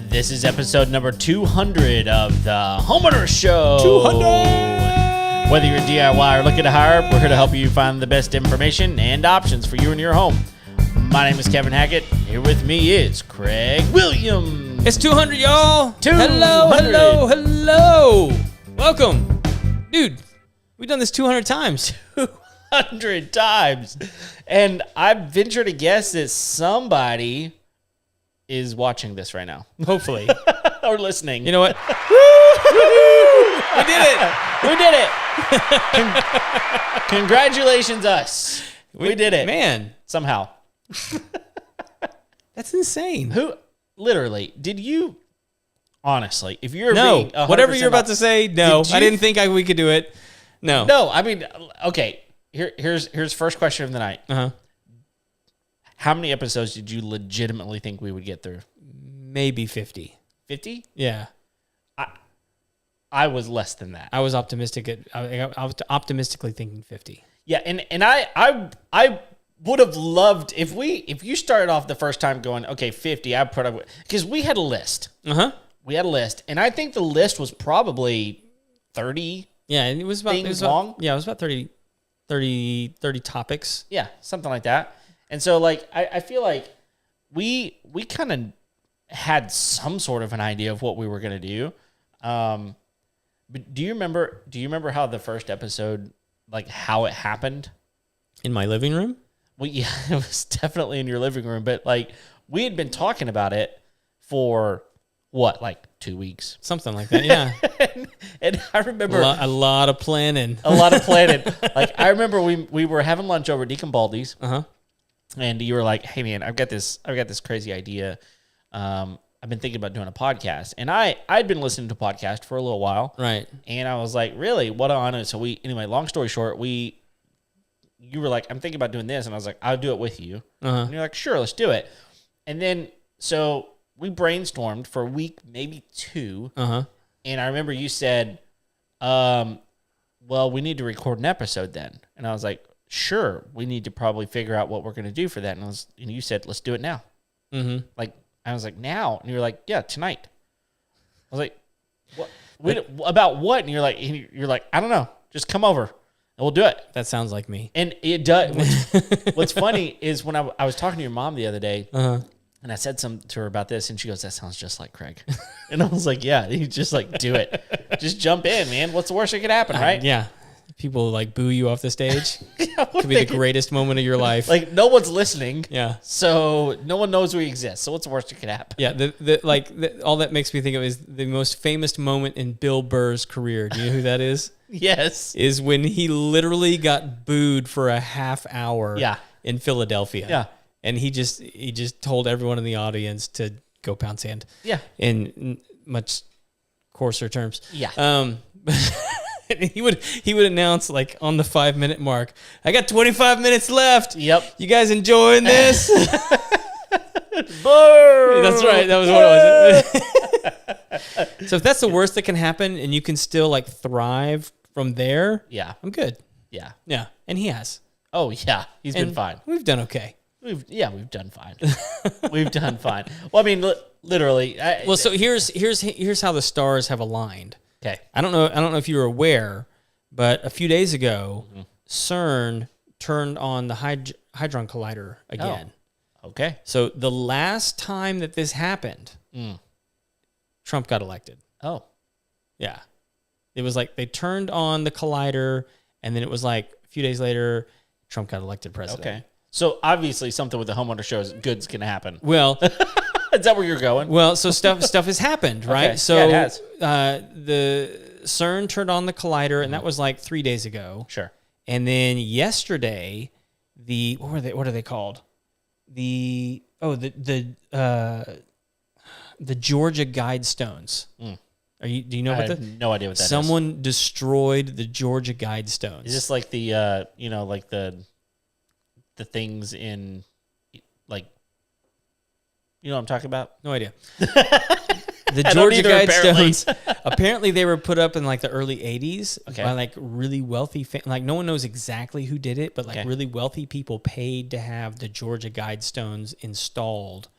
This is episode number 200 of the Homeowner Show. 200! Whether you're DIY or looking to hire, we're here to help you find the best information and options for you and your home. My name is Kevin Hackett. Here with me is Craig Williams. It's 200, y'all. 200. Hello. Welcome. Dude, we've done this 200 times. 200 times. And I venture to guess that somebody is watching this right now. Hopefully. Or listening. You know what? We did it. We did it. Congratulations, us. We did it. Man, Somehow. that's insane. Who, literally, did you, honestly, if you're No, being 100% whatever you're about to say, no. Did you- I didn't think we could do it. No. No, I mean, okay, here's first question of the night. Uh-huh. How many episodes did you legitimately think we would get through? Maybe 50. 50? Yeah. I was less than that. I was optimistic. I was optimistically thinking 50. Yeah, and I would have loved if you started off the first time going, okay, 50, I put up, because we had a list. Uh-huh. We had a list, and I think the list was probably 30. Yeah, and it was about long? Yeah, it was about 30 topics. Yeah, something like that. And so, like, I feel like we kind of had some sort of an idea of what we were going to do. But do you remember how the first episode, like, how it happened? In my living room? Well, yeah, it was definitely in your living room. But, like, we had been talking about it for, what, like 2 weeks? Something like that, yeah. and I remember... A lot of planning. A lot of planning. Like, I remember we were having lunch over at Deacon Baldy's. Uh-huh. And you were like, "Hey man, I've got this crazy idea. I've been thinking about doing a podcast." And I'd been listening to podcasts for a little while, Right. and I was like, "Really? What on it?" So anyway, long story short, you were like, "I'm thinking about doing this," and I was like, "I'll do it with you." Uh-huh. And you're like, "Sure, let's do it." And then so we brainstormed for a week, maybe two, Uh-huh. and I remember you said, "Well, we need to record an episode then," and I was like, "Sure, we need to probably figure out what we're going to do for that." And you said, "Let's do it now." Mm-hmm. Like, I was like, "Now?" And you were like, "Yeah, tonight." I was like, "What? About what?" And you're like, "I don't know. Just come over and we'll do it." That sounds like me. And it does. What's funny is when I was talking to your mom the other day, Uh-huh. and I said something to her about this, and she goes, "That sounds just like Craig." And I was like, "Yeah, you just like do it. Just jump in, man. What's the worst that could happen, right?" Yeah. People like boo you off the stage. Yeah, Could be the greatest moment of your life. Like, no one's listening. Yeah. So no one knows we exist. So what's the worst that could happen? Yeah. All that makes me think of is the most famous moment in Bill Burr's career. Do you know who that is? Yes. Is when he literally got booed for a half hour. Yeah. In Philadelphia. Yeah. And he just told everyone in the audience to go pound sand. Yeah. In much coarser terms. Yeah. He would announce, like, on the 5-minute mark, "I got 25 minutes left. Yep. You guys enjoying this?" Burr. That's right. That was what it was. So if that's the worst that can happen and you can still, like, thrive from there, Yeah. I'm good. Yeah. Yeah. And he has. Oh, yeah. He's been And fine. We've done okay. We've done fine. We've done fine. Well, I mean, literally. Well, so here's how the stars have aligned. Okay. I don't know if you were aware, but a few days ago, CERN turned on the Hadron Collider again. Oh, okay. So the last time that this happened, Trump got elected. Oh. Yeah. It was like they turned on the collider, and then it was like a few days later, Trump got elected president. Okay. So obviously something with the Homeowner Show is good's going to happen. Well, Is that where you're going? well, so stuff has happened, right? Okay. So Yeah, it has. The CERN turned on the collider, and that was like 3 days ago. Sure. And then yesterday, what are they called? The Georgia Guidestones. Do you know I what have no idea what that is. Someone destroyed the Georgia Guidestones. Is this like the like the things in, like, you know what I'm talking about? No idea. The I don't Georgia either, apparently. Guidestones, apparently they were put up in like the early 80s Okay. by like really wealthy, like no one knows exactly who did it, but like Okay. really wealthy people paid to have the Georgia Guidestones installed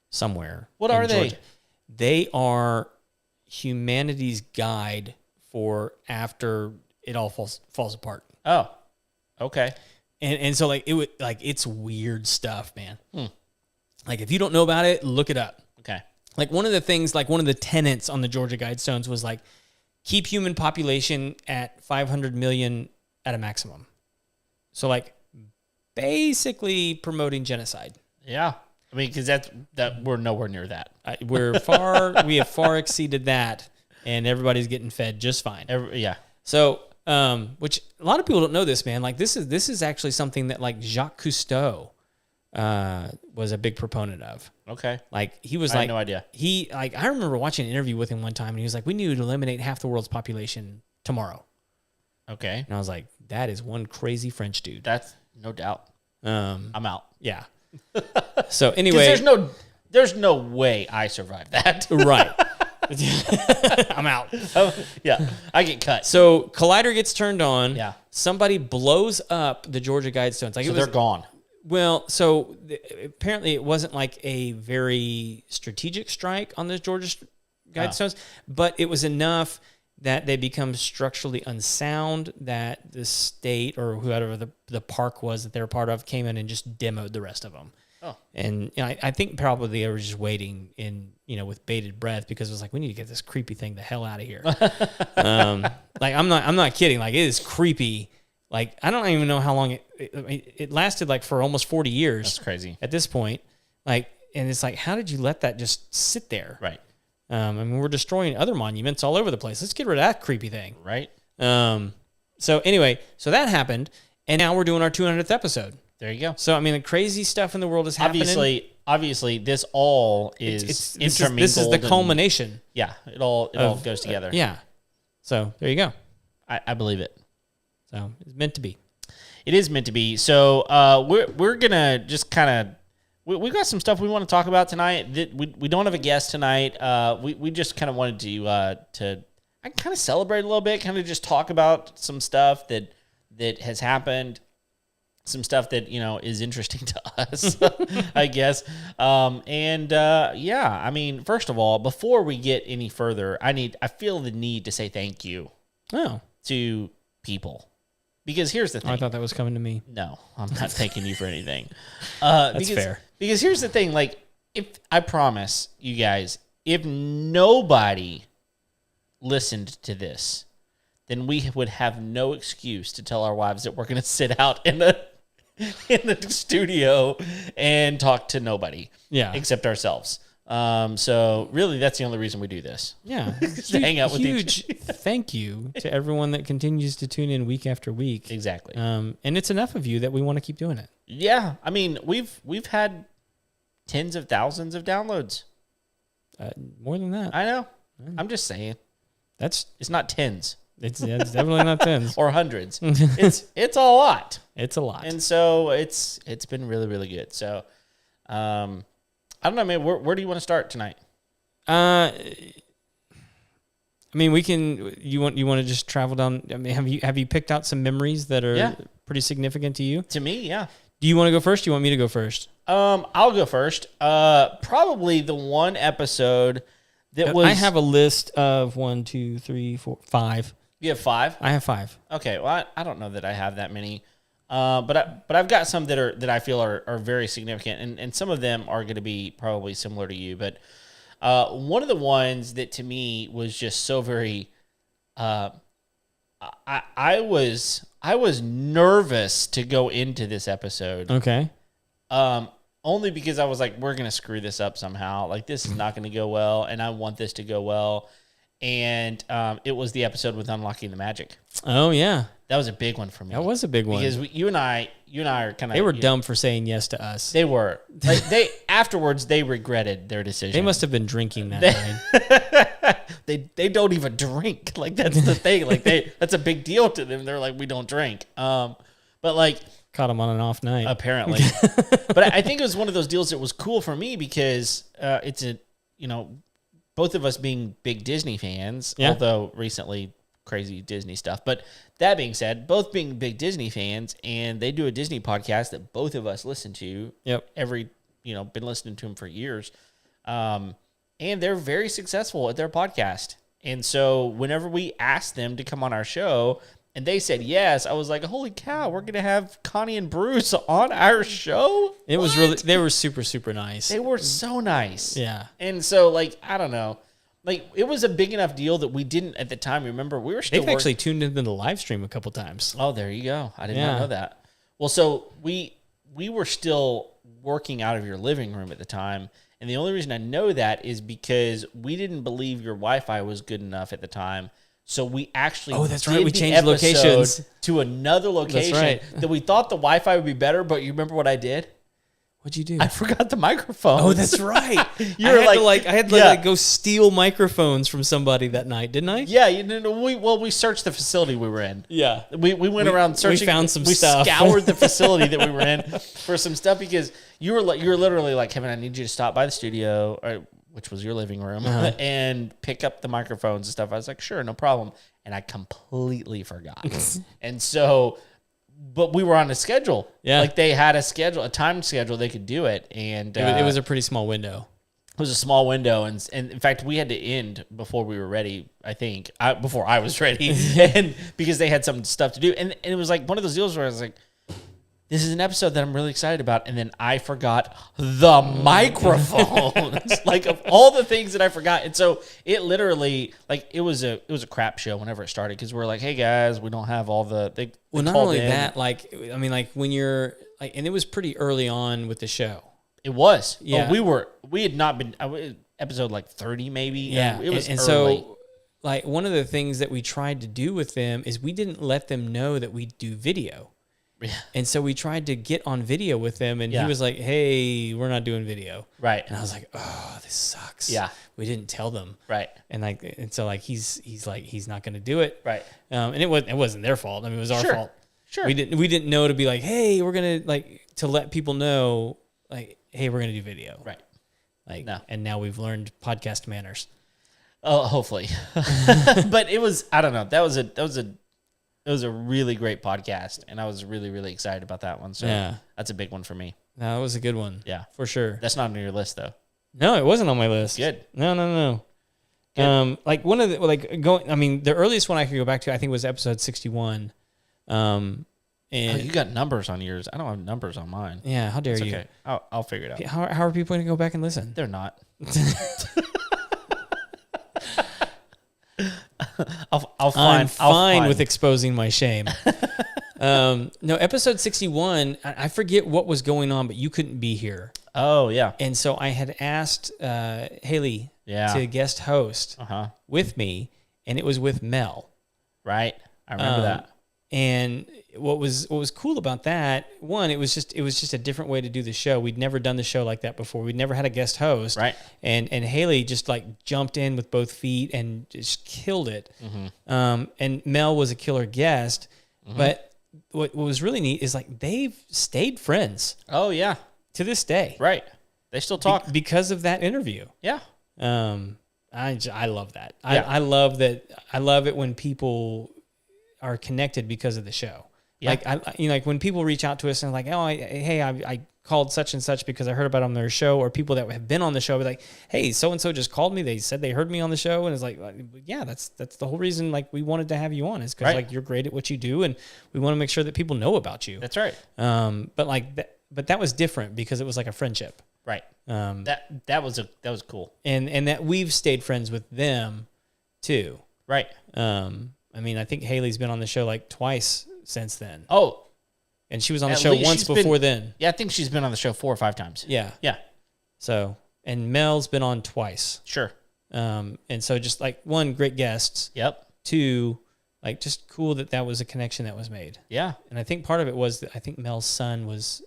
somewhere. What in are they? Georgia. They are humanity's guide for after it all falls apart. Oh, okay. And so like it would like it's weird stuff, man. Like if you don't know about it, look it up. Okay. Like one of the things, like one of the tenets on the Georgia Guidestones was like keep human population at 500 million at a maximum. So like basically promoting genocide. Yeah. I mean, because that we're nowhere near that. We have far exceeded that, and everybody's getting fed just fine. Yeah. So, which a lot of people don't know this, man. Like this is actually something that like Jacques Cousteau was a big proponent of. Okay. Like he was I had like no idea. He like I remember watching an interview with him one time, and he was like, "We need to eliminate half the world's population tomorrow." Okay. And I was like, "That is one crazy French dude." That's no doubt. I'm out. Yeah. So Because anyway, there's no way I survived that. right. I'm out. Yeah. I get cut. So Collider gets turned on. Yeah. Somebody blows up the Georgia Guidestones. Like So it was, they're gone. well, so apparently it wasn't like a very strategic strike on the Georgia Guidestones, but it was enough that they become structurally unsound that the state or whoever the park was that they were part of came in and just demoed the rest of them. Oh. And you know, I think probably they were just waiting with bated breath because it was like, we need to get this creepy thing the hell out of here. Like I'm not kidding. Like it is creepy. Like I don't even know how long it lasted. Like for almost 40 years. That's crazy. At this point. Like, and it's like, how did you let that just sit there? Right. I mean, we're destroying other monuments all over the place. Let's get rid of that creepy thing. Right. So anyway, so that happened, and now we're doing our 200th episode. There you go. So I mean, the crazy stuff in the world is happening. Obviously, this all is intermingled. This is the and- culmination. Yeah. It all goes together. Yeah. So there you go. I believe it. So it's meant to be. It is meant to be. So we're gonna just kind of we got some stuff we want to talk about tonight. We don't have a guest tonight. We just kind of wanted to kind of celebrate a little bit, kind of just talk about some stuff that has happened, some stuff that is interesting to us, I guess. Yeah, I mean, first of all, before we get any further, I feel the need to say thank you Oh, to people. Because here's the thing. I thought that was coming to me. No, I'm not thanking you for anything. That's fair. Because here's the thing, like, if I promise you guys, if nobody listened to this, then we would have no excuse to tell our wives that we're going to sit out in the studio and talk to nobody, Yeah. except ourselves. So really, that's the only reason we do this. Yeah. To hang out with each Huge thank you to everyone that continues to tune in week after week. Exactly. And it's enough of you that we want to keep doing it. Yeah, I mean, we've had tens of thousands of downloads. More than that. I know. I'm just saying. It's It's not tens definitely not tens. or hundreds. It's a lot. It's a lot. And so it's been really, really good. So I don't know, man. Where do you want to start tonight? I mean, we can. You want to just travel down? I mean, have you picked out some memories that are pretty significant to you? To me, yeah. Do you want to go first? Do you want me to go first? I'll go first. Probably the one episode that was. I have a list of 1, 2, 3, 4, 5. You have 5? I have 5. Okay. Well, I don't know that I have that many. But I've got some that I feel are very significant, and some of them are going to be probably similar to you. But one of the ones that to me was just so very, I was nervous to go into this episode. Okay. Only because I was like, we're going to screw this up somehow. Like, this is not going to go well, and I want this to go well. And it was the episode with Unlocking the Magic. Oh yeah, That was a big one for me. that was a big one. Because you and I are kind of... They were dumb for saying yes to us. They were. Like, afterwards, they regretted their decision. They must have been drinking that night. They don't even drink. Like, that's the thing. Like, that's a big deal to them. They're like, we don't drink. But like... Caught them on an off night. Apparently. But I think it was one of those deals that was cool for me because it's a, both of us being big Disney fans, Yeah. although recently crazy Disney stuff. But that being said, both being big Disney fans, and they do a Disney podcast that both of us listen to. Yep. Been listening to them for years. And they're very successful at their podcast. And so whenever we asked them to come on our show and they said yes, I was like, holy cow, we're going to have Connie and Bruce on our show? It was really, they were super, super nice. They were so nice. Yeah. And so, like, I don't know. Like, it was a big enough deal that we didn't, at the time, remember, we were still They've actually tuned into the live stream a couple times. Oh, there you go. I did Yeah. not know that. Well, so we were still working out of your living room at the time. And the only reason I know that is because we didn't believe your Wi-Fi was good enough at the time. So we actually that's right. did We the changed episode locations to another location right. that we thought the Wi-Fi would be better. But you remember what I did? What'd you do? I forgot the microphone. Oh, that's right. You were I had to yeah. like go steal microphones from somebody that night, didn't I? Yeah, we searched the facility we were in. Yeah. We went around searching. We found some we stuff. We scoured the facility that we were in for some stuff because you were literally like, Kevin, I need you to stop by the studio, which was your living room, and pick up the microphones and stuff. I was like, sure, no problem. And I completely forgot. And so, but we were on a schedule. Yeah. Like they had a time schedule they could do it. And It was a pretty small window. it was a small window, and in fact, we had to end before we were ready. I think before I was ready, and because they had some stuff to do, and it was like one of those deals where I was like, "This is an episode that I'm really excited about," and then I forgot the microphones, like of all the things that I forgot, and so it literally like it was a crap show whenever it started because we're like, "Hey guys, we don't have all the." Well, not only that, like I mean, like when you're like, and it was pretty early on with the show. It was. Yeah. We had not been, episode like 30 maybe. Yeah. It was and early. so, like, one of the things that we tried to do with them is we didn't let them know that we do video. Yeah. And so we tried to get on video with them, and Yeah. he was like, hey, we're not doing video. Right. And I was like, oh, this sucks. Yeah. We didn't tell them. Right. And so like he's like he's not going to do it. Right. And it wasn't their fault. I mean, it was our Sure. fault. Sure. We didn't know to be like, hey, we're going to like to let people know like, hey, we're going to do video. Right. Like, No. and now we've learned podcast manners. Oh, hopefully. But it was, I don't know. That was a really great podcast, and I was really, really excited about that one. So Yeah. that's a big one for me. No, it was a good one. Yeah. For sure. That's not on your list though. No, it wasn't on my list. Good. No. Good. Like one of the I mean, the earliest one I could go back to, I think, was episode 61. Oh, you got numbers on yours. I don't have numbers on mine. Yeah, how dare It's you? okay. I'll figure it out. How are people going to go back and listen? They're not. I'll I'm find. fine with exposing my shame. No, episode 61, I forget what was going on, but you couldn't be here. Oh yeah. And so I had asked Haley Yeah. to guest host with me, and it was with Mel. Right. I remember that. And what was cool about that, one, it was just a different way to do the show. We'd never done the show like that before. We'd never had a guest host. Right. And Haley just like jumped in with both feet and just killed it. Mm-hmm. And Mel was a killer guest. But what was really neat is like they've stayed friends Oh yeah. to this day. Right. They still talk. Because of that interview. Yeah. I love that. Yeah. I love that. I love it when people are connected because of the show. Yeah. Like when people reach out to us and like, oh, I called such and such because I heard about it on their show, or people that have been on the show be like, hey, so and so just called me. They said they heard me on the show, and it's like, yeah, that's the whole reason like we wanted to have you on is because Right. like you're great at what you do, and we want to make sure that people know about you. That's right. But that was different because it was like a friendship. Right. That was cool. And that we've stayed friends with them too. Right. I mean, I think Haley's been on the show like twice since then. Oh, And she was on the At show least once she's before been- then. yeah. I think she's been on the show 4 or 5 times. Yeah. Yeah. So, and Mel's been on twice. Sure. And so just like one, great guests. Yep. Two, like just cool that was a connection that was made. Yeah. And I think part of it was that I think Mel's son was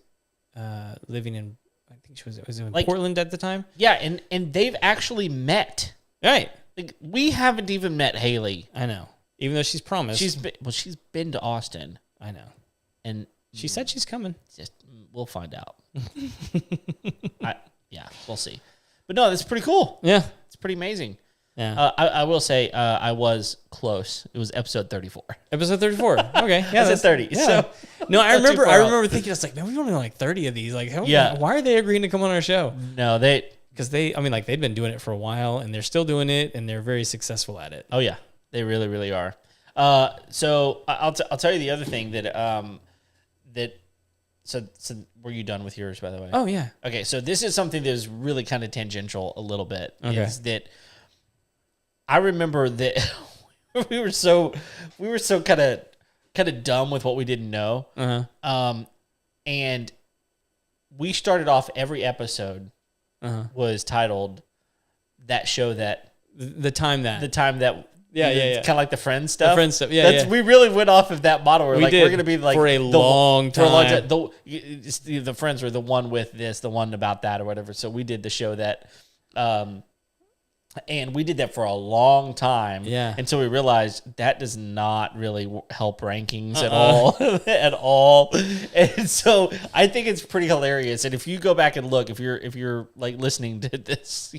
living in, I think she was in Like- Portland at the time. Yeah. And they've actually met. Right. Like we haven't even met Haley. I know. Even though she's promised. She's been to Austin, I know. and She said she's coming. just we'll find out. Yeah, we'll see. But no, that's pretty cool. Yeah. It's pretty amazing. Yeah. I will say I was close. It was episode 34. Episode 34. Okay. Yeah. I said 30. Yeah. So no, I not too remember far off. thinking, it's like, man, we've only done like 30 of these. Like, Yeah. why are they agreeing to come on our show? No, Because they've been doing it for a while and they're still doing it and they're very successful at it. Oh yeah, they really, really are. So I'll tell you the other thing so were you done with yours, by the way? Oh yeah. Okay, so this is something that is really kind of tangential a little bit. Okay. Is that I remember that we were so kind of dumb with what we didn't know. Uh-huh. And we started off every episode was titled that show that The time that. Yeah. Kind of like the Friends stuff. The Friends stuff. Yeah. We really went off of that model. We're did. we're going to be like for a long time. The Friends were the one with this, the one about that or whatever. So we did the show that, and we did that for a long time. Yeah. Until we realized that does not really help rankings at all, at all. And so I think it's pretty hilarious. And if you go back and look, if you're like listening to this,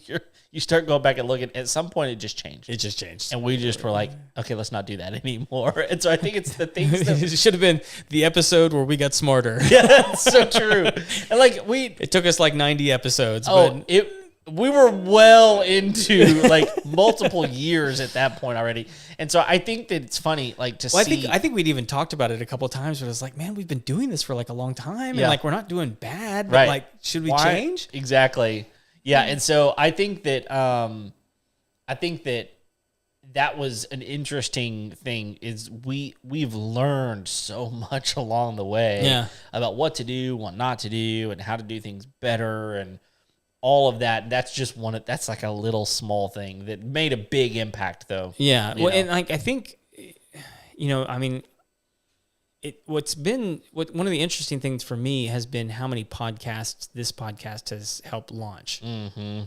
you start going back and looking. At some point, it just changed. It just changed. And we just were like, okay, let's not do that anymore. And so I think it's the things that It should have been the episode where we got smarter. yeah, that's so true. And like It took us like 90 episodes. oh, But we were well into like multiple years at that point already. And so I think that it's funny, like to see. I think we'd even talked about it a couple of times. But it was like, man, we've been doing this for like a long time, Yeah. and like we're not doing bad. But Right. like, should we Why- change? Exactly. Yeah, and so I think that that was an interesting thing. Is we've learned so much along the way Yeah. about what to do, what not to do, and how to do things better, and all of that. That's just that's like a little small thing that made a big impact, though. Yeah. You Well, know? and like I think, one of the interesting things for me has been how many podcasts this podcast has helped launch. Mm-hmm.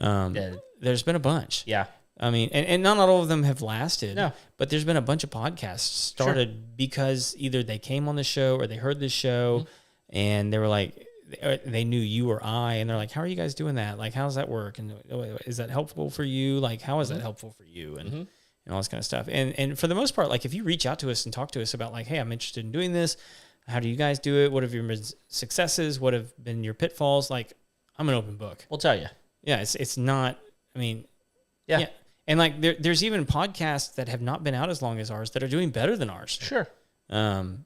Yeah. There's been a bunch. Yeah. I mean, and not all of them have lasted. No. But there's been a bunch of podcasts started because either they came on the show or they heard this show, and they were like, they knew you or I, and they're like, how are you guys doing that? Like, how does that work? And is that helpful for you? Like, how is that helpful for you? And all this kind of stuff. And for the most part, like if you reach out to us and talk to us about like, hey, I'm interested in doing this. How do you guys do it? What have your successes? What have been your pitfalls? Like, I'm an open book. We'll tell you. Yeah. It's not, I mean, Yeah. And like there's even podcasts that have not been out as long as ours that are doing better than ours. Sure. And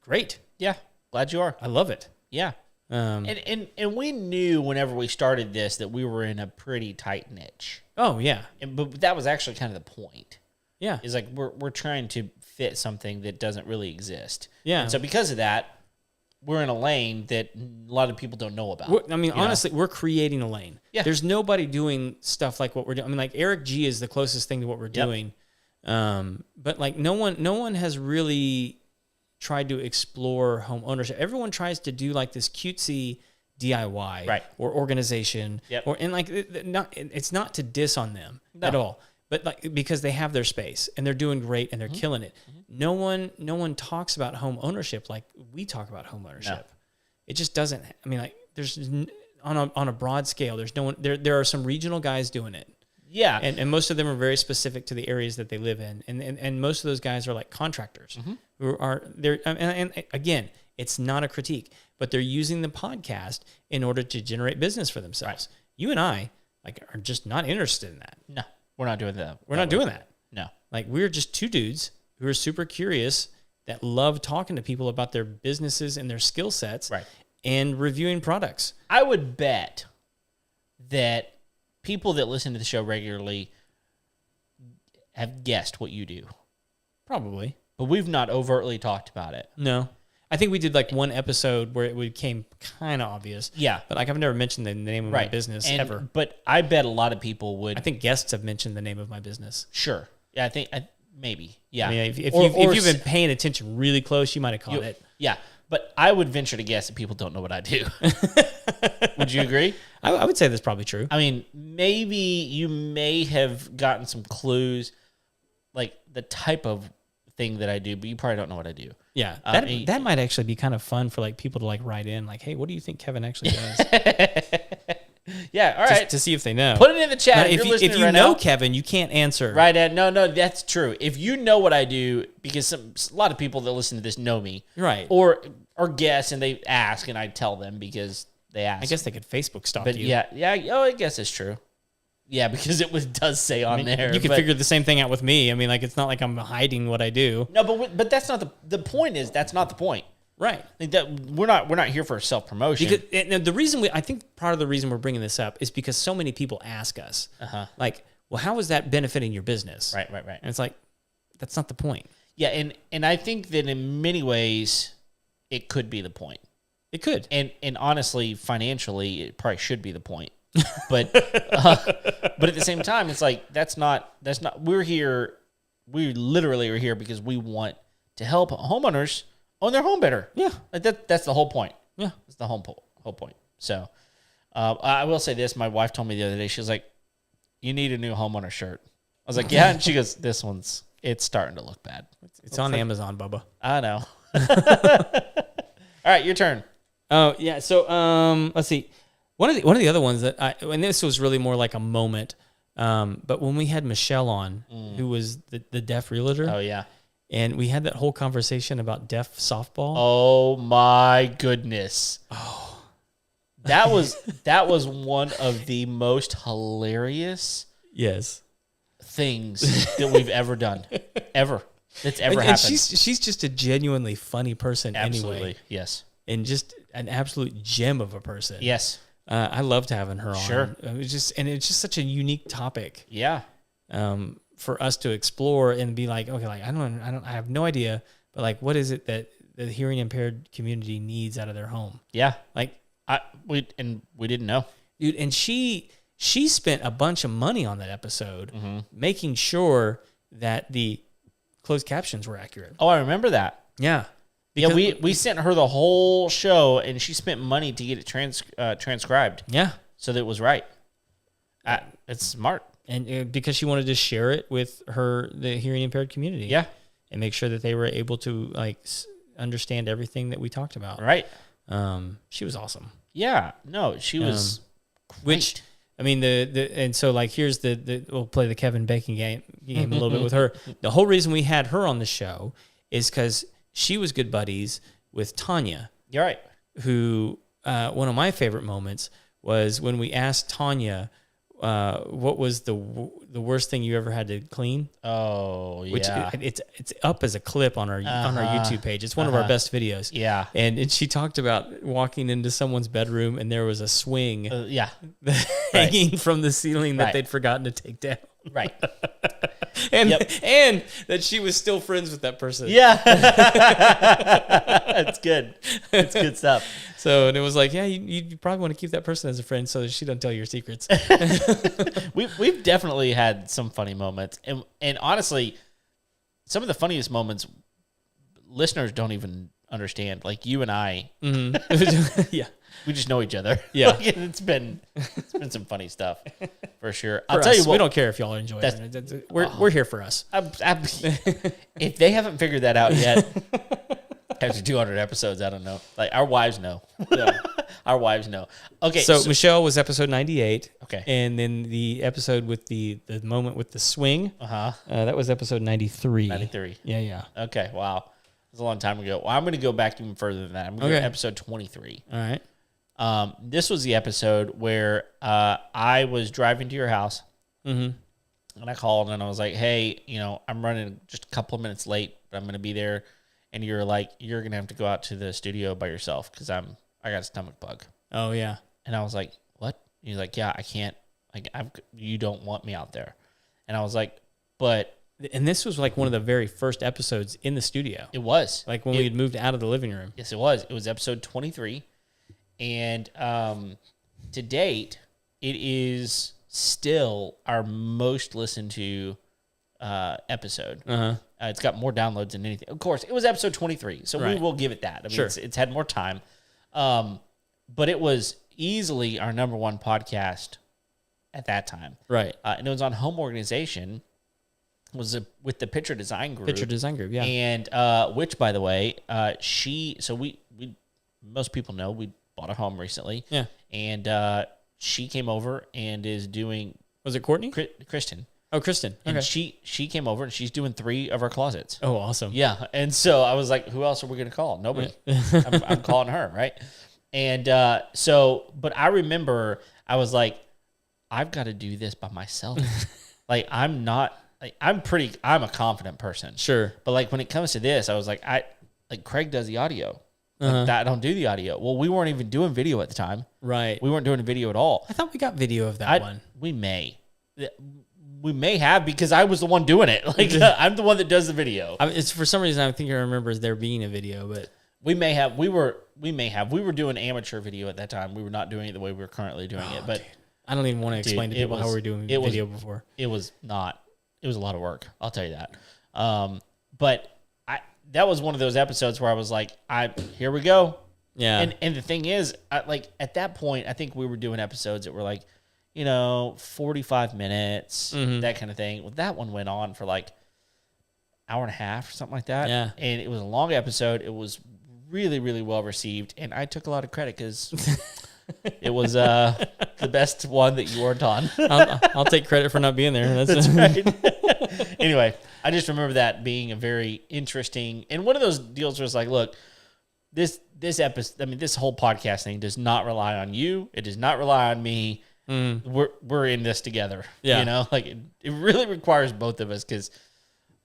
great. Yeah. Glad you are. I love it. Yeah. And we knew whenever we started this that we were in a pretty tight niche. Oh yeah. But that was actually kind of the point. Yeah. Is like we're trying to fit something that doesn't really exist. Yeah. And so because of that, we're in a lane that a lot of people don't know about. Honestly, we're creating a lane. Yeah. There's nobody doing stuff like what we're doing. I mean, like Eric G is the closest thing to what we're doing. But like no one has really tried to explore home ownership. Everyone tries to do like this cutesy DIY Right. or organization. Yep. It's not to diss on them at all. But like because they have their space and they're doing great and they're killing it. No one talks about home ownership like we talk about home ownership. No. It just doesn't. I mean, like there's on a broad scale. There's no one. There are some regional guys doing it. Yeah. And most of them are very specific to the areas that they live in. And most of those guys are like contractors who are there. And again, it's not a critique, but they're using the podcast in order to generate business for themselves. Right. You and I are just not interested in that. No, we're not doing that. We're not doing that. No. Like we're just two dudes who are super curious that love talking to people about their businesses and their skill sets and reviewing products. I would bet that people that listen to the show regularly have guessed what you do. Probably. But we've not overtly talked about it. No. I think we did like one episode where it became kind of obvious. Yeah. But like I've never mentioned the name of my business ever. But I bet a lot of people would. I think guests have mentioned the name of my business. Sure. Yeah, I think maybe. Yeah. I mean, if you've been paying attention really close, you might have caught it. Yeah. But I would venture to guess that people don't know what I do. Would you agree? I would say that's probably true. I mean, maybe you may have gotten some clues, like the type of thing that I do, but you probably don't know what I do. Yeah, that might actually be kind of fun for like people to like write in, like, hey, what do you think Kevin actually does? Yeah, all right. to see if they know. Put it in the chat Now, if you're if listening you right know now. Kevin, you can't answer. Right, Ed. No, that's true. If you know what I do, because a lot of people that listen to this know me. Right. Or guess, and they ask, and I tell them because they ask. I guess they could Facebook stalk But you. yeah. Oh, I guess it's true. Yeah, because it does say on there. You could figure the same thing out with me. I mean, like, it's not like I'm hiding what I do. No, but that's not the point. That's not the point. Right. Like that we're not here for self promotion. Because and the reason I think part of the reason we're bringing this up is because so many people ask us, like, well, how is that benefiting your business? Right. And it's like, that's not the point. Yeah, and I think that in many ways, it could be the point. It could. And honestly, financially, it probably should be the point. But but at the same time, it's like that's not we're here. We literally are here because we want to help homeowners own their home better. Yeah, like that's the whole point. Yeah, that's the whole point. So I will say this: my wife told me the other day, she was like, "You need a new homeowner shirt." I was like, "Yeah," and she goes, "This it's starting to look bad." It's on Amazon, Bubba. I know. All right, your turn. Oh yeah. So let's see. One of the other ones that and this was really more like a moment. But when we had Michelle on, who was the deaf realtor. Oh yeah. And we had that whole conversation about deaf softball. Oh my goodness. Oh. That was one of the most hilarious things that we've ever done. Ever. That's ever happened. And she's just a genuinely funny person anyway. Yes. And just an absolute gem of a person. Yes. I loved having her on. Sure. It's just such a unique topic. Yeah. For us to explore and be like, okay, like I have no idea, but like, what is it that the hearing impaired community needs out of their home? Yeah. Like we didn't know. Dude, and she spent a bunch of money on that episode making sure that the closed captions were accurate. Oh, I remember that. Yeah. Yeah, we sent her the whole show, and she spent money to get it transcribed. Yeah. So that it was right. It's smart. And because she wanted to share it with the hearing impaired community. Yeah. And make sure that they were able to like understand everything that we talked about. Right. She was awesome. Yeah. No, she was great. Which, I mean, and so like, here's we'll play the Kevin Bacon game a little bit with her. The whole reason we had her on the show is because she was good buddies with Tanya. You're right. Who, one of my favorite moments was when we asked Tanya, what was the worst thing you ever had to clean? Oh, yeah. Which it's up as a clip on our YouTube page. It's one of our best videos. Yeah. And she talked about walking into someone's bedroom and there was a swing hanging from the ceiling that they'd forgotten to take down. Right. And and that she was still friends with that person. Yeah. It's good. It's good stuff. So, and it was like, yeah, you probably want to keep that person as a friend so that she doesn't tell your secrets. We've definitely had some funny moments. And honestly, some of the funniest moments listeners don't even understand. Like you and I. Mm-hmm. Yeah. We just know each other. Yeah. Like, it's been some funny stuff for sure. I'll tell you what. We don't care if y'all enjoy it. We're here for us. If they haven't figured that out yet, after 200 episodes, I don't know. Like our wives know. Our wives know. Okay. So Michelle was episode 98. Okay. And then the episode with the moment with the swing. That was episode 93. 93. Yeah. Okay. Wow. It was a long time ago. Well, I'm going to go back even further than that. I'm going to go to episode 23. All right. This was the episode where I was driving to your house, and I called and I was like, "Hey, I'm running just a couple of minutes late, but I'm going to be there." And you're like, "You're going to have to go out to the studio by yourself because I got a stomach bug." Oh yeah. And I was like, "What?" And he's like, "Yeah, I can't. Like, you don't want me out there." And I was like, "But." And this was like one of the very first episodes in the studio. It was like when we had moved out of the living room. Yes, it was. It was episode 23. And to date, it is still our most listened to episode. It's got more downloads than anything. Of course, it was episode 23, so we will give it that. I mean, it's had more time. But it was easily our number one podcast at that time. Right. And it was on home organization. It was with the Picture Design Group. Picture Design Group, yeah. And which, by the way, we most people know we bought a home recently. Yeah. And she came over and is doing Was it Courtney? Kristen. Oh, Kristen. And Okay. she came over and she's doing 3 of our closets. Oh, awesome. Yeah. And so I was like, who else are we going to call? Nobody. I'm calling her. Right. And but I remember I was like, I've got to do this by myself. Like, I'm a confident person. Sure. But like when it comes to this, I was like, Craig does the audio. Like, I don't do the audio. Well, we weren't even doing video at the time. Right. We weren't doing a video at all. I thought we got video of that one. We may have, because I was the one doing it. Like, I'm the one that does the video. It's for some reason I think I remember there being a video, but We were doing amateur video at that time. We were not doing it the way we're currently doing it. But dude, I don't even want to explain to people how we're doing video before. It was a lot of work. I'll tell you that. But that was one of those episodes where I was like, here we go. Yeah. And the thing is, at that point, I think we were doing episodes that were like, 45 minutes, that kind of thing. Well, that one went on for like hour and a half or something like that. Yeah. And it was a long episode. It was really, really well received. And I took a lot of credit because it was the best one that you weren't on. I'll take credit for not being there. That's right. Anyway, I just remember that being a very interesting, and one of those deals where it's like, look, this episode, this whole podcast thing does not rely on you. It does not rely on me. We're in this together. Yeah. It really requires both of us, because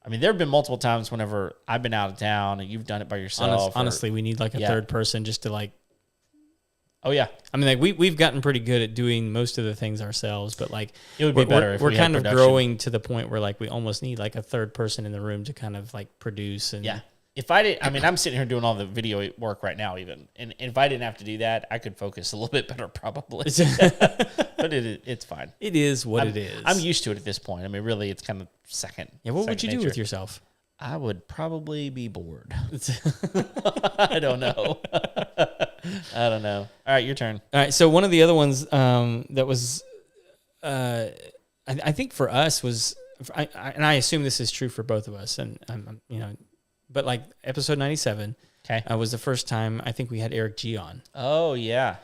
there have been multiple times whenever I've been out of town and you've done it by yourself. Honestly, we need like a third person just to like. Oh yeah. We've gotten pretty good at doing most of the things ourselves, but like it would be better if we're we kind had of growing to the point where like we almost need like a third person in the room to kind of like produce and yeah. If I did, I'm sitting here doing all the video work right now, even, and if I didn't have to do that, I could focus a little bit better, probably. But it's fine. It is what it is. I'm used to it at this point. Really, it's kind of second. Yeah. What would you do with nature. yourself? I would probably be bored. I don't know. I don't know. All right, your turn. All right. So one of the other ones that was, I think for us was, and I assume this is true for both of us, and but like episode 97, Okay. was the first time I think we had Eric G on. Oh yeah,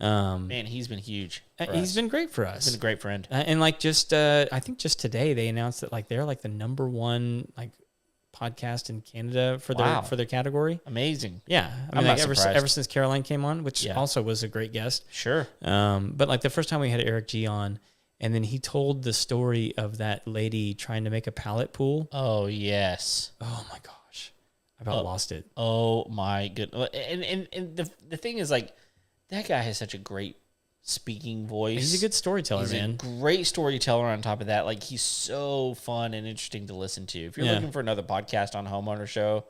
Man, he's been huge. He's been great for us. He's been a great friend. And like I think just today they announced that like they're like the #1 like podcast in Canada for their category. Amazing. Yeah, I'm not surprised. ever since Caroline came on, which also was a great guest. Sure. But like the first time we had Eric G on, and then he told the story of that lady trying to make a pallet pool. Oh yes. Oh my gosh, I about lost it. Oh my goodness. And the thing is, like, that guy has such a great speaking voice. He's a good storyteller, He's man. a great storyteller on top of that. Like, he's so fun and interesting to listen to. If you're looking for another podcast on Homeowner Show,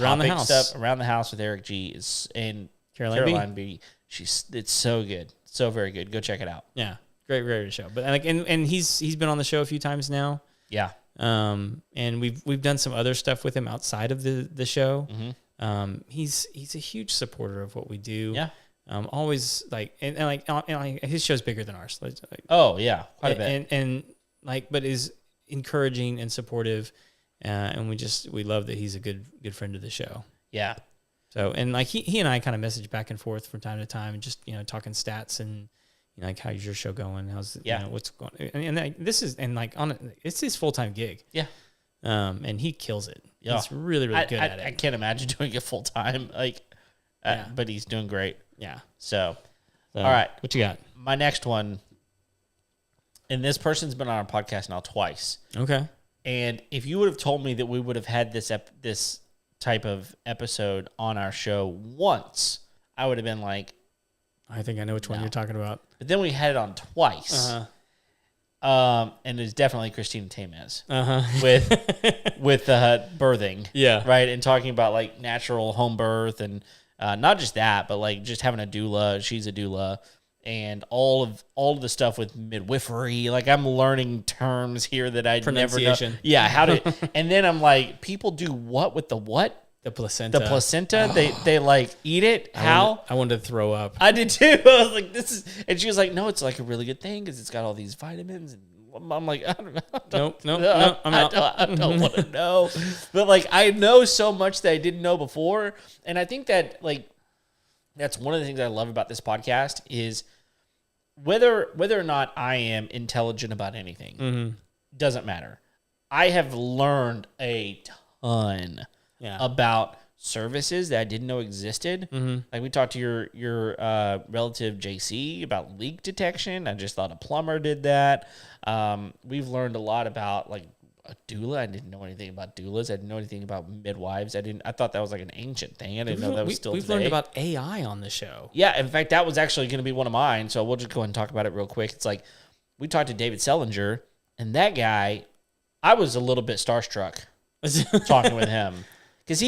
Around the House. stuff Around the House with Eric G and Caroline B. It's so good. So very good. Go check it out. Yeah. Great show. But like and he's been on the show a few times now. Yeah. And we've done some other stuff with him outside of the show. Mm-hmm. He's a huge supporter of what we do. Yeah. Always like and his show's bigger than ours. Like, oh yeah, quite a bit. And but is encouraging and supportive, and we love that he's a good friend of the show. Yeah. So and like he and I kind of message back and forth from time to time, and just talking stats and like how's your show going? How's what's going? And this is it's his full-time gig. Yeah. And he kills it. Yeah. He's really good at it. I can't imagine doing it full time. But he's doing great. Yeah. So, all right. What you got? My next one, and this person's been on our podcast now twice. Okay. And if you would have told me that we would have had this type of episode on our show once, I would have been like, I think I know which one you're talking about. But then we had it on twice. And it's definitely Christina Tamez with birthing. Yeah. Right. And talking about like natural home birth and not just that, but like just having a doula. She's a doula. And all of the stuff with midwifery. Like, I'm learning terms here that I never know. Yeah. How to, and then I'm like, people do what with the what? The placenta. The placenta. They like eat it. How? I wanted to throw up. I did too. I was like, this is, and she was like, no, it's like a really good thing because it's got all these vitamins. And I'm like, I don't know. No, I'm out. I don't want to know. But like, I know so much that I didn't know before. And I think that like, that's one of the things I love about this podcast is whether or not I am intelligent about anything doesn't matter. I have learned a ton about services that I didn't know existed. Like we talked to your relative JC about leak detection. I just thought a plumber did that. We've learned a lot about like a doula. I didn't know anything about doulas. I didn't know anything about midwives. I thought that was like an ancient thing. I didn't know that was still We've today. learned about AI on the show. Yeah, in fact, that was actually going to be one of mine. So we'll just go ahead and talk about it real quick. It's like we talked to David Sellinger, and that guy, I was a little bit starstruck talking with him because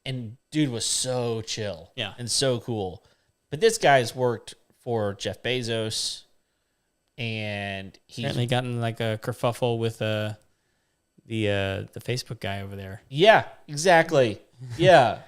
and dude was so chill, and so cool. But this guy's worked for Jeff Bezos, and he's apparently gotten like a kerfuffle with the Facebook guy over there. Yeah, exactly. Yeah,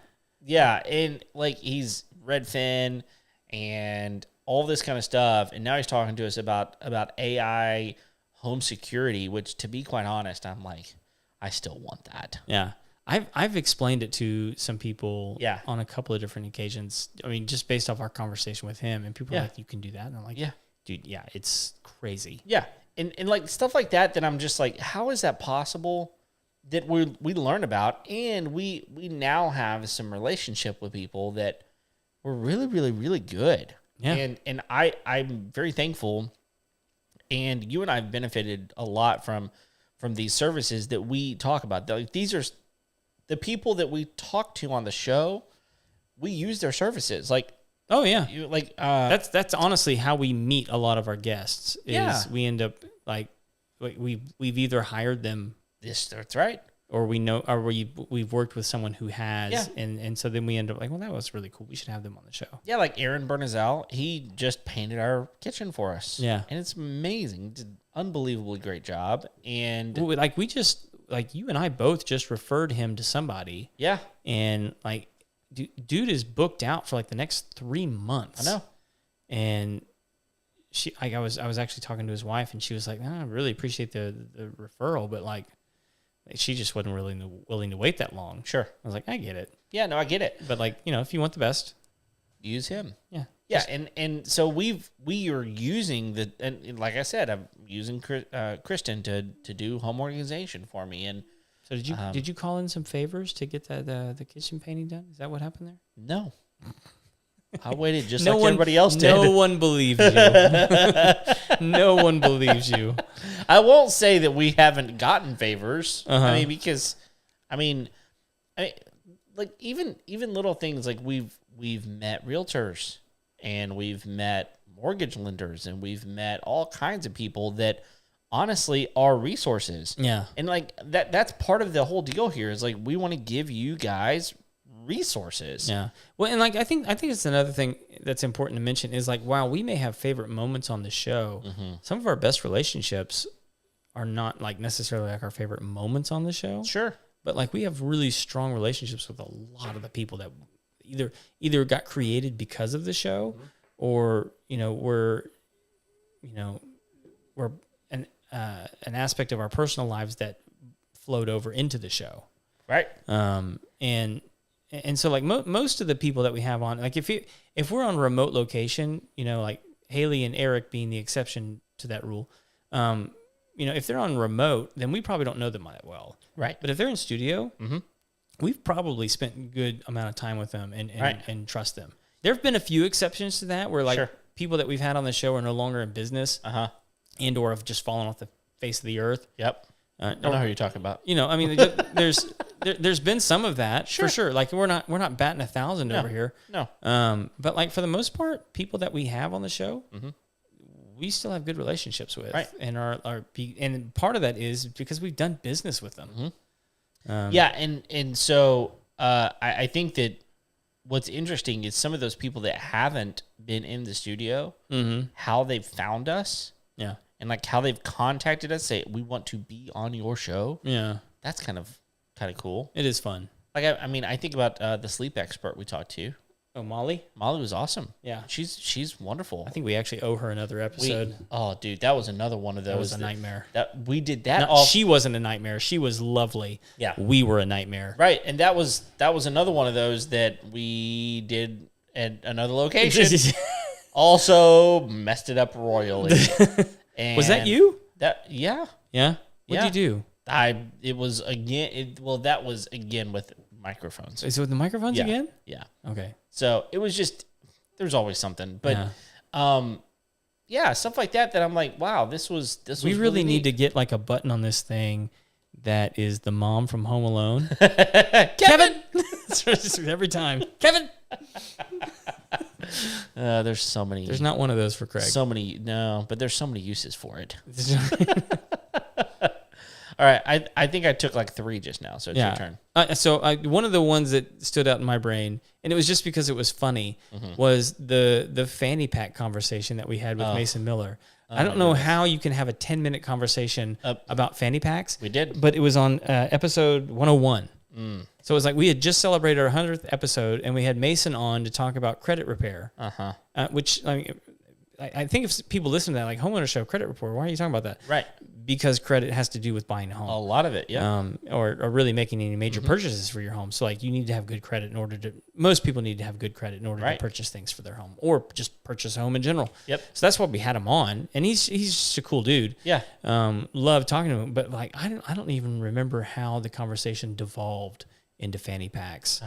and like he's Redfin and all this kind of stuff, and now he's talking to us about AI home security, which, to be quite honest, I'm like, I still want that. Yeah. I've explained it to some people Yeah. on a couple of different occasions. I mean, just based off our conversation with him, and people are like, you can do that? And I'm like, Yeah. dude, yeah, it's crazy. Yeah, and like stuff like that I'm just like, how is that possible that we learn about, and we now have some relationship with people that were really, really, really good. Yeah. And I'm very thankful, and you and I have benefited a lot from these services that we talk about. Like, these are the people that we talk to on the show. We use their services. Like, Oh yeah, that's honestly how we meet a lot of our guests. Is we end up like we've either hired them, that's right, or we've worked with someone who has, and so then we end up like, well, that was really cool. We should have them on the show. Yeah, like Aaron Bernazel, he just painted our kitchen for us. Yeah, and it's amazing. Did an unbelievably great job. And like you and I both just referred him to somebody. Yeah, and like. Dude is booked out for like the next 3 months. I know. And I was actually talking to his wife, and she was like, I really appreciate the referral, but like she just wasn't really willing to wait that long. Sure. I was like, I get it. Yeah, no, I get it. But like, if you want the best, use him. Yeah. Yeah, and so we are using and like I said, I'm using Kristen to do home organization for me. And so did you call in some favors to get the kitchen painting done? Is that what happened there? No. I waited just everybody else did. No one believes you. No one believes you. I won't say that we haven't gotten favors. Uh-huh. I mean, because like even little things, like we've met realtors, and we've met mortgage lenders, and we've met all kinds of people that honestly are resources. Yeah. And like that's part of the whole deal here, is like we want to give you guys resources. Yeah. Well, and like I think it's another thing that's important to mention is like, while we may have favorite moments on the show, some of our best relationships are not like necessarily like our favorite moments on the show. Sure. But like we have really strong relationships with a lot of the people that either got created because of the show, or we're an aspect of our personal lives that flowed over into the show. Right. And so like most of the people that we have on, like if we're on remote location, like Haley and Eric being the exception to that rule, if they're on remote, then we probably don't know them that well. Right. But if they're in studio, we've probably spent a good amount of time with them and trust them. There have been a few exceptions to that, where like people that we've had on the show are no longer in business, and or have just fallen off the face of the earth. Yep. I know who you're talking about. I mean, there's been some of that for sure. Like we're not batting 1,000 over here. No. But like for the most part, people that we have on the show, we still have good relationships with, and and part of that is because we've done business with them. And so I think that what's interesting is some of those people that haven't been in the studio, how they've found us. Yeah. And like how they've contacted us, say, we want to be on your show. Yeah. That's kind of cool. It is fun. Like, I mean, I think about the sleep expert we talked to. Oh, Molly? Molly was awesome. Yeah. She's wonderful. I think we actually owe her another episode. Dude, that was another one of those. That was a nightmare. That we did that. She wasn't a nightmare. She was lovely. Yeah. We were a nightmare. Right. And that was another one of those that we did at another location. Also messed it up royally. And Was that you? Yeah. Yeah. What'd Yeah. you do? It was again. That was again with microphones. Is it with the microphones Yeah. again? Yeah. Okay. So it was just there's always something, but Yeah. stuff like that. That I'm like, wow, this was We really need neat. to get like a button on this thing that is the mom from Home Alone. Kevin. Every time. Kevin. There's so many. There's not one of those for Craig. But there's so many uses for it. All right, I think I took like 3 just now, so it's your turn. So one of the ones that stood out in my brain, and it was just because it was funny, Mm-hmm. was the fanny pack conversation that we had with Mason Miller. I don't know how you can have a 10-minute conversation about fanny packs. We did. But it was on episode 101. So it was like we had just celebrated our 100th episode, and we had Mason on to talk about credit repair. Which I think if people listen to that, like homeowner show, credit report, why are you talking about that? Right. Because credit has to do with buying a home. A lot of it, yeah. Or really making any major purchases for your home. So like you need to have good credit in order to, most people need to have good credit in order to purchase things for their home or just purchase a home in general. Yep. So that's what we had him on, and he's just a cool dude. Yeah. Love talking to him, but like I don't even remember how the conversation devolved into fanny packs.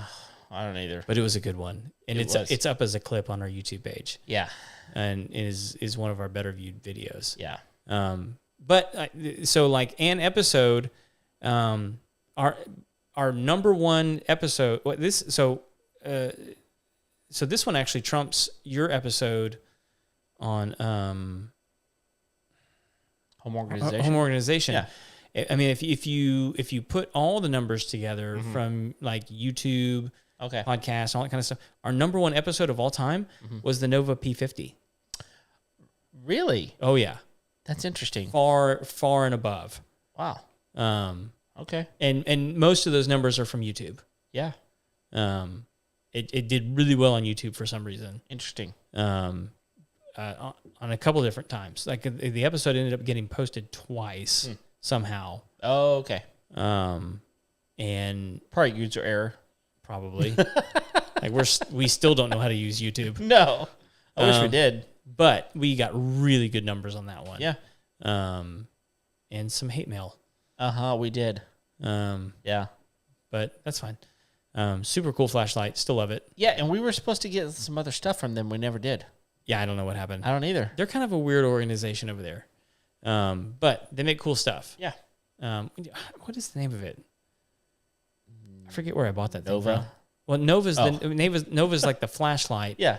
I don't either. But it was a good one, and It was. it's up as a clip on our YouTube page, Yeah. and is one of our better viewed videos. Yeah. But so like an episode, our number one episode. So this one actually trumps your episode on Home organization. home organization. Yeah. I mean, if you put all the numbers together from like YouTube, Okay. podcasts, all that kind of stuff, our number one episode of all time was the Nova P50. Really? Oh yeah, That's interesting. far and above. Wow. Okay. And most of those numbers are from YouTube. Yeah. It did really well on YouTube for some reason. Interesting. On a couple different times. Like the episode ended up getting posted twice somehow. Oh, okay. And Probably user error. probably like we still don't know how to use YouTube, No. I wish we did. but we got really good numbers on that one. Yeah. And some hate mail. We did. Yeah. But that's fine. Super cool flashlight. Still love it. Yeah, and we were supposed to get some other stuff from them. We never did. Yeah, I don't know what happened. I don't either. They're kind of a weird organization over there. But they make cool stuff. Yeah. What is the name of it? I forget where I bought that thing Nova? from. Well, Nova's like the flashlight. Yeah.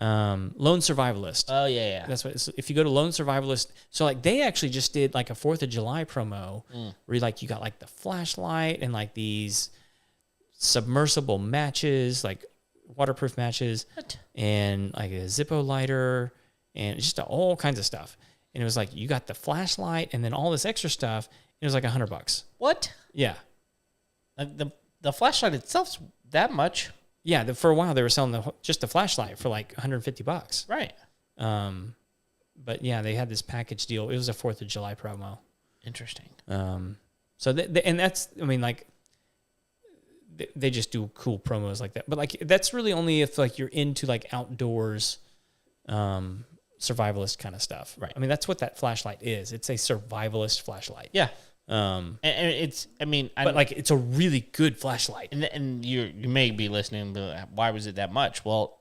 Lone Survivalist. Oh, yeah. That's what. So if you go to Lone Survivalist, so like they actually just did like a 4th of July promo where you got like the flashlight and like these submersible matches, like waterproof matches, What? and like a Zippo lighter and just all kinds of stuff. And it was like you got the flashlight and then all this extra stuff. And it was like $100. What? Yeah. Like the flashlight itself's that much. Yeah, for a while they were selling just the flashlight for like $150. Right. But yeah, they had this package deal. It was a 4th of July promo. Interesting. So and that's, I mean, like they just do cool promos like that. But like that's really only if like you're into like outdoors, survivalist kind of stuff. Right. I mean, that's what that flashlight is. It's a survivalist flashlight. Yeah. And it's, I mean, but like it's a really good flashlight. and you may be listening and be like, why was it that much? Well,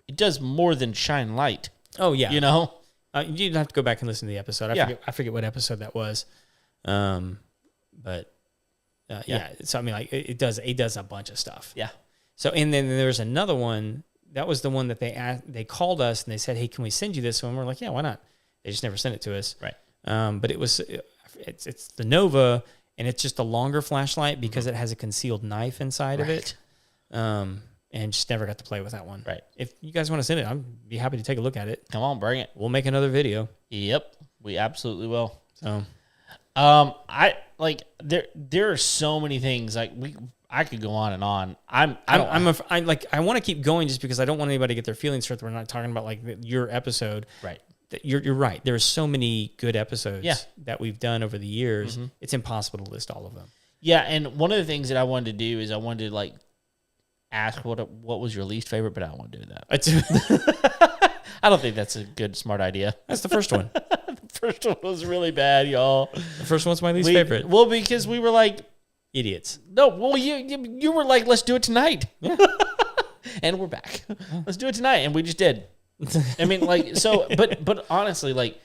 it does more than shine light. Oh yeah. You know? You'd have to go back and listen to the episode. I forget what episode that was. But yeah. So I mean, like it does a bunch of stuff. Yeah. So and then there's another one. That was the one that they called us and they said, "Hey, can we send you this one?" We're like, "Yeah, why not?" They just never sent it to us. Right. But it's the Nova, and it's just a longer flashlight because it has a concealed knife inside of it. And just never got to play with that one. Right. If you guys want to send it, I'd be happy to take a look at it. Come on, bring it. We'll make another video. Yep. We absolutely will. So, I like there are so many things I could go on and on. I want to keep going just because I don't want anybody to get their feelings hurt. We're not talking about like your episode. Right. You're right. There's so many good episodes Yeah. that we've done over the years. It's impossible to list all of them. Yeah, and one of the things that I wanted to do is I wanted to ask what was your least favorite, but I don't want to do that. I don't think that's a good, smart idea. That's the first one. The first one was really bad, y'all. The first one's my least favorite. Well, because we were like, idiots. no, well, you were like, let's do it tonight. Yeah. And we're back. Let's do it tonight. And we just did. I mean, like, so, but honestly, like,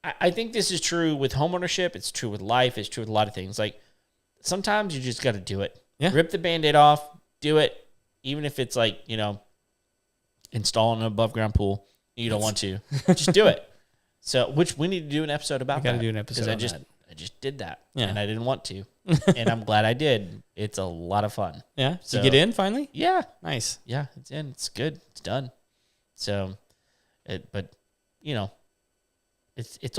I think this is true with homeownership. It's true with life. It's true with a lot of things. Like, sometimes you just got to do it. Yeah. Rip the Band-Aid off. Do it. Even if it's like, installing an above ground pool. You don't want to. Just do it. So, which we need to do an episode about that. Got to do an episode on that. I just did that. Yeah. And I didn't want to. And I'm glad I did. It's a lot of fun. Yeah. So, you get in finally? Yeah. Nice. Yeah. It's in. It's good. It's done. So, it's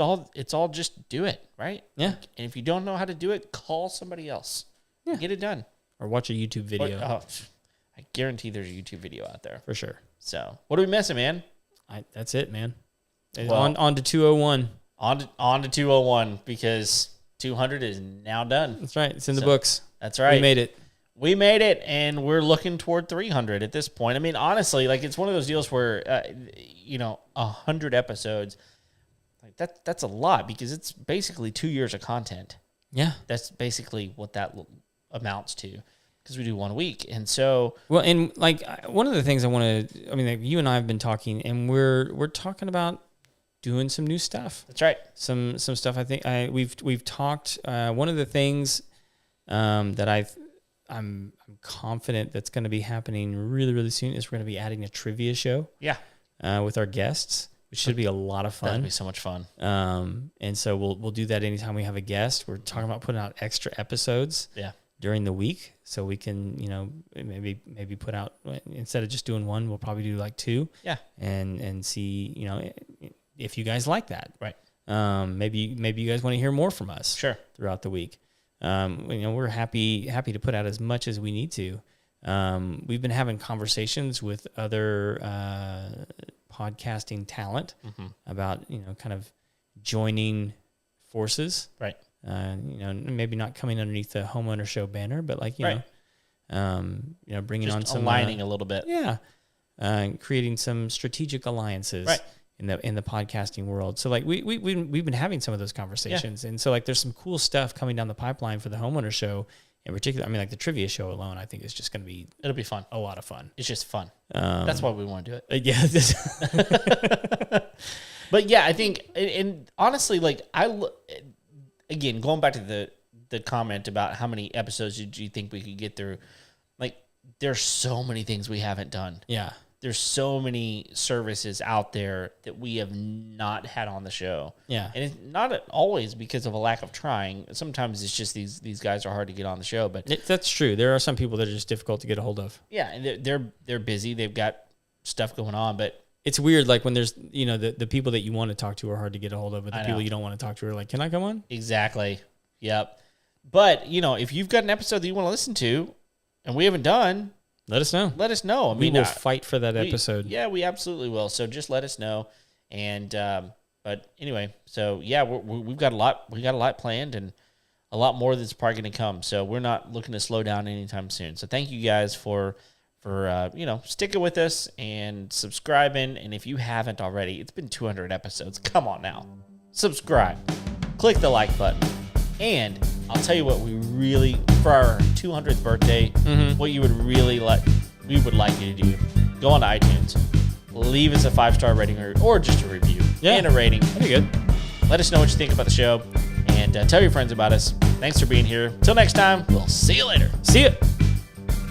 all just do it, right? Yeah. And if you don't know how to do it, call somebody else. Yeah. Get it done. Or watch a YouTube video. I guarantee there's a YouTube video out there. For sure. So, what are we missing, man? That's it, man. Well, on to 201. On to 201 because 200 is now done. That's right. It's in the books. That's right. We made it. We made it, and we're looking toward 300 at this point. I mean, honestly, like it's one of those deals where, 100 episodes, like that's a lot because it's basically 2 years of content. Yeah. That's basically what that amounts to because we do 1 week. And so, well, and like one of the things like you and I have been talking, and we're talking about doing some new stuff. that's right. Some stuff. I think we've talked. One of the things that I'm confident that's going to be happening really, really soon is we're going to be adding a trivia show. Yeah. With our guests, which should be a lot of fun. That'd be so much fun. And so we'll do that anytime we have a guest. We're talking about putting out extra episodes. Yeah. During the week, so we can maybe put out, instead of just doing one, we'll probably do like 2. Yeah. And see if you guys like that. Right. Maybe you guys want to hear more from us. Sure. Throughout the week. We're happy to put out as much as we need to. We've been having conversations with other podcasting talent about kind of joining forces. Right. Maybe not coming underneath the Homeowner Show banner, but like right. Bringing just on some aligning a little bit. Yeah. Creating some strategic alliances. Right. In the podcasting world. So like we've been having some of those conversations. Yeah. And so like there's some cool stuff coming down the pipeline for the Homeowner Show in particular. I mean, like the trivia show alone, I think is just going to be, it'll be fun. A lot of fun. It's just fun. That's why we want to do it. Yeah. But yeah, I think, and honestly, like again, going back to the comment about how many episodes do you think we could get through? Like there's so many things we haven't done. Yeah. There's so many services out there that we have not had on the show. Yeah. And it's not always because of a lack of trying. Sometimes it's just these guys are hard to get on the show. But that's true. There are some people that are just difficult to get a hold of. Yeah, and they're busy. They've got stuff going on. But it's weird, like when there's, the people that you want to talk to are hard to get a hold of, but the people you don't want to talk to are like, can I come on? Exactly. Yep. But, if you've got an episode that you want to listen to and we haven't done, let us know. Let us know. We will fight for that episode. Yeah, we absolutely will. So just let us know. And but anyway, so yeah, we've got a lot. We got a lot planned, and a lot more that's probably going to come. So we're not looking to slow down anytime soon. So thank you guys for sticking with us and subscribing. And if you haven't already, it's been 200 episodes. Come on now, subscribe, click the like button. And I'll tell you what we really, for our 200th birthday, what you would really like, we would like you to do. Go on to iTunes, leave us a 5-star rating or just a review and a rating. That'd be good. Let us know what you think about the show and tell your friends about us. Thanks for being here. Till next time, we'll see you later. See ya.